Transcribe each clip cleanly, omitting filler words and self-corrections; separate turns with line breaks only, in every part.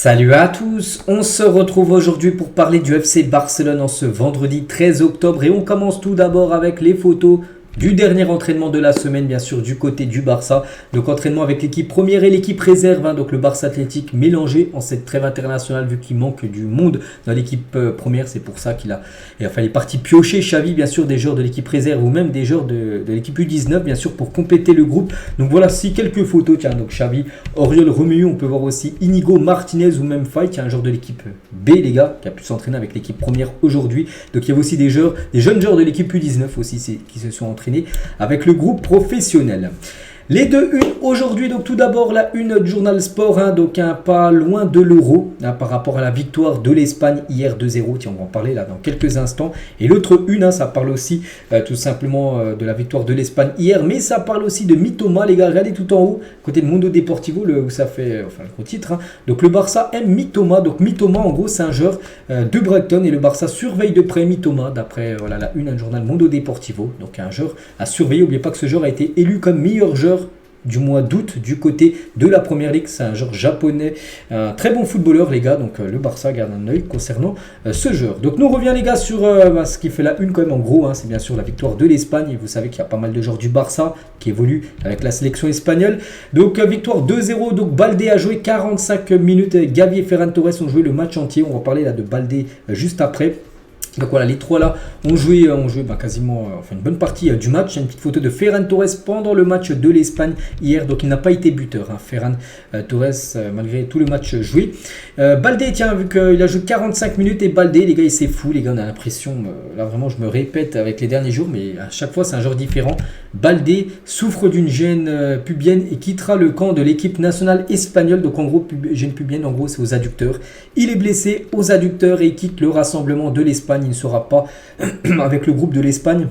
Salut à tous, on se retrouve aujourd'hui pour parler du FC Barcelone en ce vendredi 13 octobre et on commence tout d'abord avec les photos du dernier entraînement de la semaine, bien sûr, du côté du Barça. Donc entraînement avec l'équipe première et l'équipe réserve, donc le Barça Athletic mélangé en cette trêve internationale vu qu'il manque du monde dans l'équipe première. C'est pour ça qu'il est parti piocher Xavi, bien sûr, des joueurs de l'équipe réserve ou même des joueurs de l'équipe U19, bien sûr, pour compléter le groupe. Donc voilà, quelques photos, tiens, donc Xavi, Oriol Romeu, on peut voir aussi Inigo Martinez ou même Faye, un joueur de l'équipe B, les gars, qui a pu s'entraîner avec l'équipe première aujourd'hui. Donc il y a aussi des jeunes joueurs de l'équipe U19 aussi qui se sont entraînés avec le groupe professionnel. Les deux unes aujourd'hui, donc tout d'abord la une du journal Sport, donc pas loin de l'Euro par rapport à la victoire de l'Espagne hier 2-0, tiens on va en parler là dans quelques instants. Et l'autre une, ça parle aussi tout simplement de la victoire de l'Espagne hier, mais ça parle aussi de Mitoma, les gars, regardez tout en haut, côté de Mundo Deportivo, où ça fait, enfin le gros titre, donc le Barça aime Mitoma, donc Mitoma en gros c'est un joueur de Brighton et le Barça surveille de près Mitoma, d'après la une du journal Mundo Deportivo, donc un joueur à surveiller. N'oubliez pas que ce joueur a été élu comme meilleur joueur du mois d'août du côté de la Première Ligue. C'est un joueur japonais, un très bon footballeur les gars, donc le Barça garde un œil concernant ce joueur. Donc nous revenons les gars sur ce qui fait la une quand même en gros, c'est bien sûr la victoire de l'Espagne, et vous savez qu'il y a pas mal de joueurs du Barça qui évoluent avec la sélection espagnole. Donc victoire 2-0, donc Baldé a joué 45 minutes, Gavi et Ferran Torres ont joué le match entier, on va parler là de Baldé juste après. Donc voilà, les trois là ont joué quasiment une bonne partie du match. Il y a une petite photo de Ferran Torres pendant le match de l'Espagne hier. Donc il n'a pas été buteur, Ferran Torres, malgré tout le match joué. Baldé, tiens, vu qu'il a joué 45 minutes et Baldé, les gars, c'est fou. Les gars, on a l'impression, là vraiment je me répète avec les derniers jours, mais à chaque fois c'est un joueur différent. Baldé souffre d'une gêne pubienne et quittera le camp de l'équipe nationale espagnole. Donc en gros, gêne pubienne, en gros c'est aux adducteurs. Il est blessé aux adducteurs et quitte le rassemblement de l'Espagne. Il ne sera pas avec le groupe de l'Espagne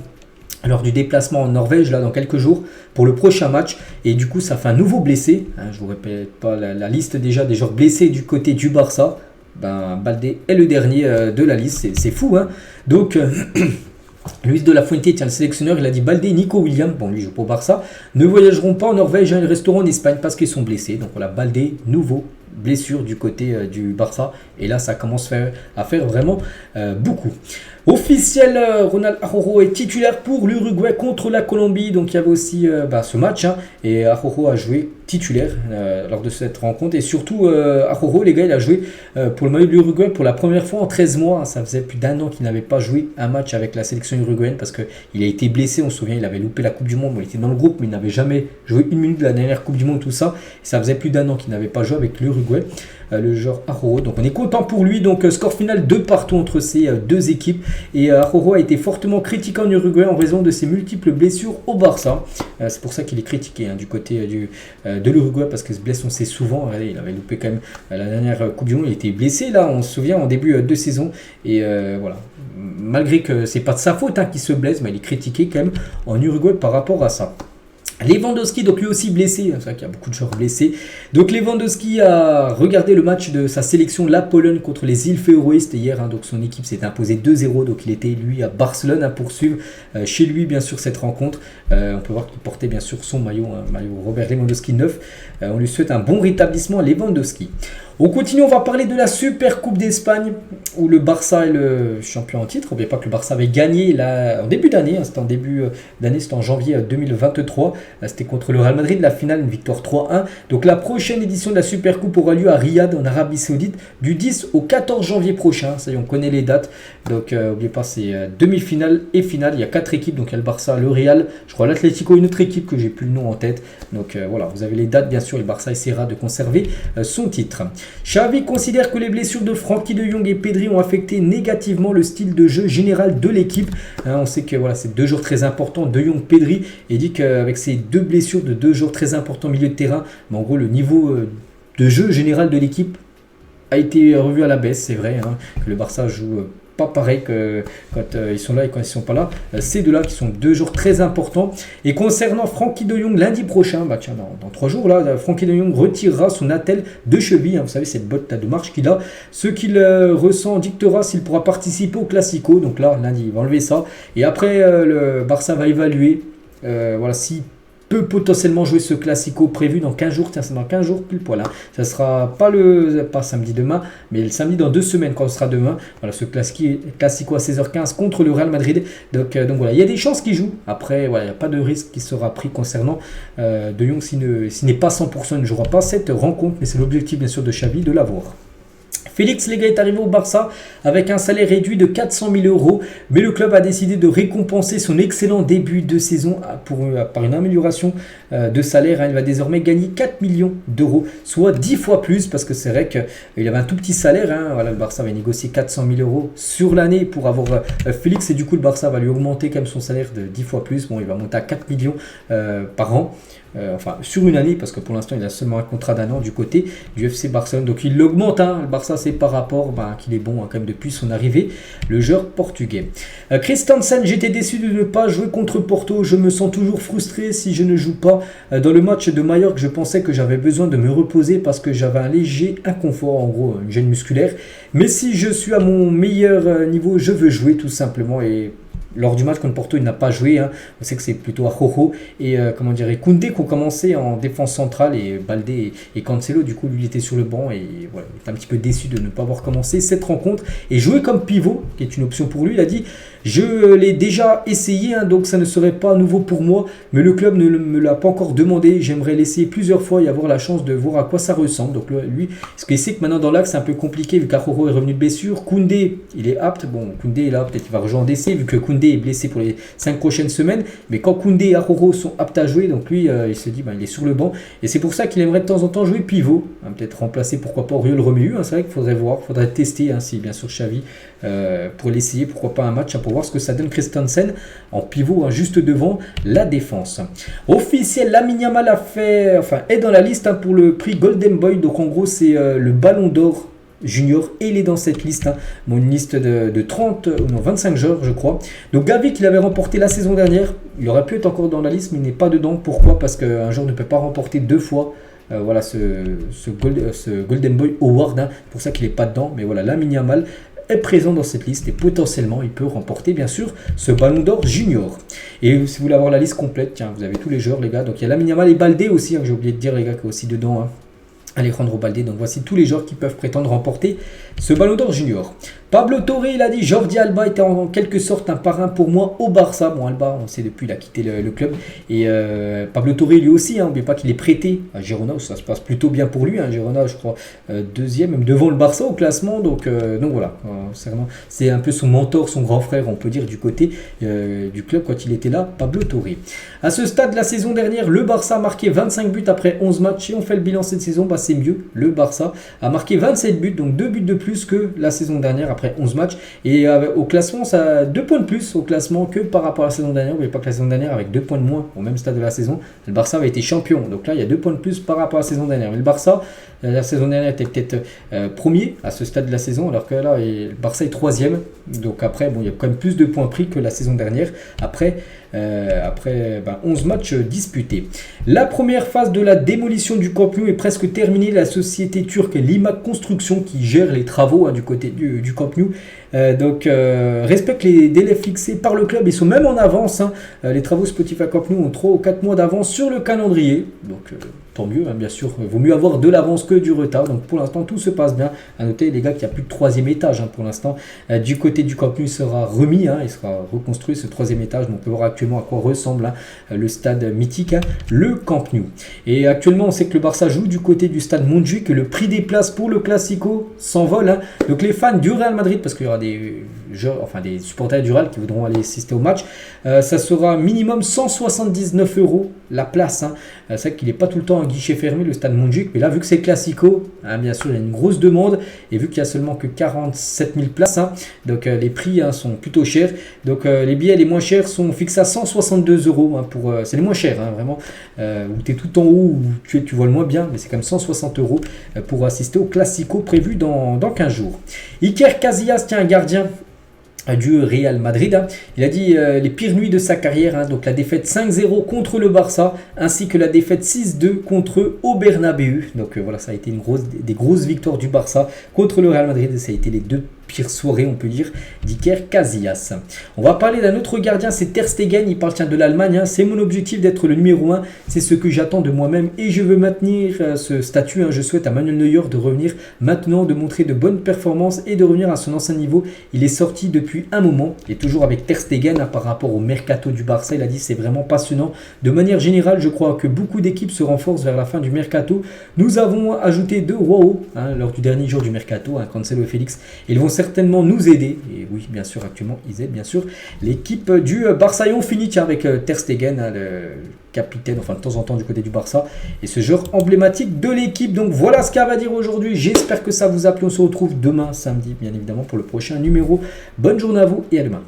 lors du déplacement en Norvège là dans quelques jours pour le prochain match, et du coup ça fait un nouveau blessé, je vous répète pas la liste déjà des joueurs blessés du côté du Barça. Baldé est le dernier de la liste, c'est fou donc Luis de la Fuente, le sélectionneur, il a dit Baldé et Nico Williams, lui joue pour Barça, ne voyageront pas en Norvège, ils resteront en Espagne parce qu'ils sont blessés. Donc voilà, Baldé, nouveau blessure du côté du Barça, et là ça commence à faire vraiment beaucoup. Officiel, Ronald Araujo est titulaire pour l'Uruguay contre la Colombie. Donc il y avait aussi ce match, et Araujo a joué titulaire lors de cette rencontre. Et surtout Araujo, les gars, il a joué pour le maillot de l'Uruguay pour la première fois en 13 mois. Ça faisait plus d'un an qu'il n'avait pas joué un match avec la sélection uruguayenne parce qu'il a été blessé. On se souvient, il avait loupé la Coupe du Monde. Il était dans le groupe, mais il n'avait jamais joué une minute de la dernière Coupe du Monde, tout ça. Et ça faisait plus d'un an qu'il n'avait pas joué avec l'Uruguay, le joueur Araujo. Donc on est content pour lui. Donc score final 2-2 entre ces deux équipes. Et Araujo a été fortement critiqué en Uruguay en raison de ses multiples blessures au Barça. C'est pour ça qu'il est critiqué du côté de l'Uruguay, parce qu'il se blesse, on sait souvent. Il avait loupé quand même la dernière Coupe du Monde. Il était blessé là, on se souvient, en début de saison. Et voilà, malgré que c'est pas de sa faute qu'il se blesse, mais il est critiqué quand même en Uruguay par rapport à ça. Lewandowski, donc lui aussi blessé, c'est vrai qu'il y a beaucoup de joueurs blessés. Donc Lewandowski a regardé le match de sa sélection, la Pologne contre les îles Féroé, c'était hier, donc son équipe s'est imposée 2-0, donc il était lui à Barcelone à poursuivre chez lui bien sûr cette rencontre. On peut voir qu'il portait bien sûr son maillot Robert Lewandowski 9. On lui souhaite un bon rétablissement à Lewandowski. On continue, on va parler de la Super Coupe d'Espagne où le Barça est le champion en titre. N'oubliez pas que le Barça avait gagné là, en début d'année, c'était en janvier 2023. C'était contre le Real Madrid, la finale, une victoire 3-1. Donc la prochaine édition de la Super Coupe aura lieu à Riyad en Arabie Saoudite du 10 au 14 janvier prochain. Ça y est, on connaît les dates. Donc n'oubliez pas, c'est demi-finale et finale. Il y a 4 équipes, donc il y a le Barça, le Real, je crois l'Atlético, une autre équipe que j'ai plus le nom en tête. Donc voilà, vous avez les dates bien sûr, et le Barça essaiera de conserver son titre. Xavi considère que les blessures de Frenkie de Jong et Pedri ont affecté négativement le style de jeu général de l'équipe. On sait que voilà, c'est deux joueurs très importants, De Jong, Pedri, et dit qu'avec ces deux blessures de deux joueurs très importants au milieu de terrain, en gros le niveau de jeu général de l'équipe a été revu à la baisse. C'est vrai que le Barça joue pas pareil que quand ils sont là et quand ils sont pas là. Ces deux-là qui sont deux joueurs très importants. Et concernant Frenkie de Jong, lundi prochain, dans 3 jours, là, Frenkie de Jong retirera son attelle de cheville. Vous savez, cette botte de marche qu'il a. Ce qu'il ressent dictera s'il pourra participer au Classico. Donc là, lundi, il va enlever ça. Et après, le Barça va évaluer si peut potentiellement jouer ce Classico prévu dans 15 jours. Tiens, c'est dans 15 jours pile poil. Ça sera pas samedi demain, mais le samedi dans 2 semaines quand ce sera demain. Voilà, ce Classico à 16h15 contre le Real Madrid. Donc voilà, il y a des chances qu'il joue. Après, voilà, il n'y a pas de risque qui sera pris concernant De Jong s'il n'est pas 100%, il ne jouera pas cette rencontre, mais c'est l'objectif bien sûr de Xavi de l'avoir. Félix Lega est arrivé au Barça avec un salaire réduit de 400 000 euros, mais le club a décidé de récompenser son excellent début de saison par une amélioration de salaire. Il va désormais gagner 4 millions d'euros, soit 10 fois plus, parce que c'est vrai qu'il avait un tout petit salaire. Voilà, le Barça va négocier 400 000 euros sur l'année pour avoir Félix, et du coup le Barça va lui augmenter quand même son salaire de 10 fois plus. Bon, il va monter à 4 millions par an. Enfin sur une année, parce que pour l'instant il a seulement un contrat d'un an du côté du FC Barcelone, donc il l'augmente. Le Barça, c'est par rapport qu'il est bon quand même depuis son arrivée, le joueur portugais. Christensen, j'étais déçu de ne pas jouer contre Porto, je me sens toujours frustré si je ne joue pas. Dans le match de Majorque, je pensais que j'avais besoin de me reposer parce que j'avais un léger inconfort, en gros une gêne musculaire, mais si je suis à mon meilleur niveau, je veux jouer tout simplement. Et lors du match contre Porto, il n'a pas joué. On sait que c'est plutôt Araujo et Koundé qui ont commencé en défense centrale, et Baldé et Cancelo. Du coup, lui, il était sur le banc et voilà, il est un petit peu déçu de ne pas avoir commencé cette rencontre et jouer comme pivot, qui est une option pour lui. Il a dit: je l'ai déjà essayé, donc ça ne serait pas nouveau pour moi, mais le club ne me l'a pas encore demandé. J'aimerais l'essayer plusieurs fois et avoir la chance de voir à quoi ça ressemble. Donc lui, parce qu'il sait que maintenant dans l'axe c'est un peu compliqué vu qu'Araujo est revenu de blessure. Koundé, il est apte. Bon, Koundé est là, peut-être qu'il va rejoindre DC vu que Koundé est blessé pour les 5 prochaines semaines. Mais quand Koundé et Araujo sont aptes à jouer, donc lui, il se dit, il est sur le banc. Et c'est pour ça qu'il aimerait de temps en temps jouer pivot. Peut-être remplacer, pourquoi pas, Oriol Romeu. C'est vrai qu'il faudrait voir, il faudrait tester, si bien sûr Xavi, pour l'essayer, pourquoi pas un match, pour voir ce que ça donne. Christensen en pivot, juste devant la défense. Officiel, Lamine Yamal est dans la liste pour le prix Golden Boy. Donc en gros, c'est le Ballon d'Or junior et il est dans cette liste. Une liste de 25 joueurs, je crois. Donc Gavi, qui l'avait remporté la saison dernière, il aurait pu être encore dans la liste, mais il n'est pas dedans. Pourquoi? Parce qu'un joueur ne peut pas remporter 2 fois. Voilà, ce Golden Boy Award. C'est pour ça qu'il n'est pas dedans. Mais voilà, Lamine Yamal est présent dans cette liste et potentiellement il peut remporter bien sûr ce Ballon d'Or junior. Et si vous voulez avoir la liste complète, tiens, vous avez tous les joueurs, les gars. Donc il y a Lamine Yamal et Baldé aussi, j'ai oublié de dire, les gars, qui est aussi dedans. Alejandro Baldé. Donc voici tous les joueurs qui peuvent prétendre remporter ce Ballon d'Or junior. Pablo Torre, il a dit: Jordi Alba était en quelque sorte un parrain pour moi au Barça. Bon, Alba, on sait depuis, il a quitté le club. Et Pablo Torre, lui aussi, n'oubliez pas qu'il est prêté à Girona, où ça se passe plutôt bien pour lui. Girona, je crois, deuxième, même devant le Barça au classement. Donc voilà, c'est un peu son mentor, son grand frère, on peut dire, du côté du club quand il était là, Pablo Torre. À ce stade, la saison dernière, le Barça a marqué 25 buts après 11 matchs. Et on fait le bilan cette saison, c'est mieux. Le Barça a marqué 27 buts, donc 2 buts de plus que la saison dernière après 11 matchs. Et au classement, ça a 2 points de plus au classement que par rapport à la saison dernière. Vous voyez pas que la saison dernière, avec 2 points de moins au même stade de la saison, le Barça avait été champion. Donc là, il y a 2 points de plus par rapport à la saison dernière. Mais le Barça, la saison dernière, était peut-être premier à ce stade de la saison, alors que là, le Barça est troisième. Donc après, il y a quand même plus de points pris que la saison dernière. Après 11 matchs disputés. La première phase de la démolition du Camp Nou est presque terminée. La société turque Limak Construction, qui gère les travaux du côté du Camp Nou, respecte les délais fixés par le club. Ils sont même en avance. Les travaux Spotify Camp Nou ont 3 ou 4 mois d'avance sur le calendrier. Donc tant mieux, bien sûr. Il vaut mieux avoir de l'avance que du retard. Donc pour l'instant, tout se passe bien. À noter, les gars, qu'il n'y a plus de 3e étage pour l'instant. Du côté du Camp Nou, il sera remis. Il sera reconstruit, ce 3e étage. Donc on peut voir actuellement à quoi ressemble le stade mythique, le Camp Nou. Et actuellement, on sait que le Barça joue du côté du stade Montjuïc, que le prix des places pour le Classico s'envole. Donc les fans du Real Madrid, parce qu'il y aura des supporters du Real qui voudront aller assister au match, ça sera minimum 179 € la place. C'est vrai qu'il n'est pas tout le temps un guichet fermé, le stade Montjuïc, mais là, vu que c'est Classico, bien sûr, il y a une grosse demande, et vu qu'il n'y a seulement que 47 000 places, donc les prix sont plutôt chers. Donc les billets les moins chers sont fixés à 162 €. C'est les moins chers, vraiment, où tu es tout en haut, où tu vois le moins bien, mais c'est quand même 160 € pour assister au Classico prévu dans 15 jours. Iker Casillas, un gardien du Real Madrid, il a dit les pires nuits de sa carrière, donc la défaite 5-0 contre le Barça ainsi que la défaite 6-2 contre au Bernabéu. Donc voilà, ça a été des grosses victoires du Barça contre le Real Madrid, ça a été les 2 pire soirée, on peut dire, d'Iker Casillas. On va parler d'un autre gardien, c'est Ter Stegen, il parle de l'Allemagne. Hein. C'est mon objectif d'être le numéro 1, c'est ce que j'attends de moi-même et je veux maintenir ce statut. Hein. Je souhaite à Manuel Neuer de revenir maintenant, de montrer de bonnes performances et de revenir à son ancien niveau. Il est sorti depuis un moment et toujours avec Ter Stegen hein, par rapport au mercato du Barça. Il a dit c'est vraiment passionnant. De manière générale, je crois que beaucoup d'équipes se renforcent vers la fin du mercato. Nous avons ajouté 2 Roao hein, lors du dernier jour du mercato, hein, Cancelo et Félix. Ils vont certainement nous aider. Et oui, bien sûr, actuellement, ils aident bien sûr l'équipe du Barça. Et on finit avec Ter Stegen, hein, le capitaine, enfin de temps en temps du côté du Barça. Et ce joueur emblématique de l'équipe. Donc voilà ce qu'il y a à dire aujourd'hui. J'espère que ça vous a plu. On se retrouve demain, samedi, bien évidemment, pour le prochain numéro. Bonne journée à vous et à demain.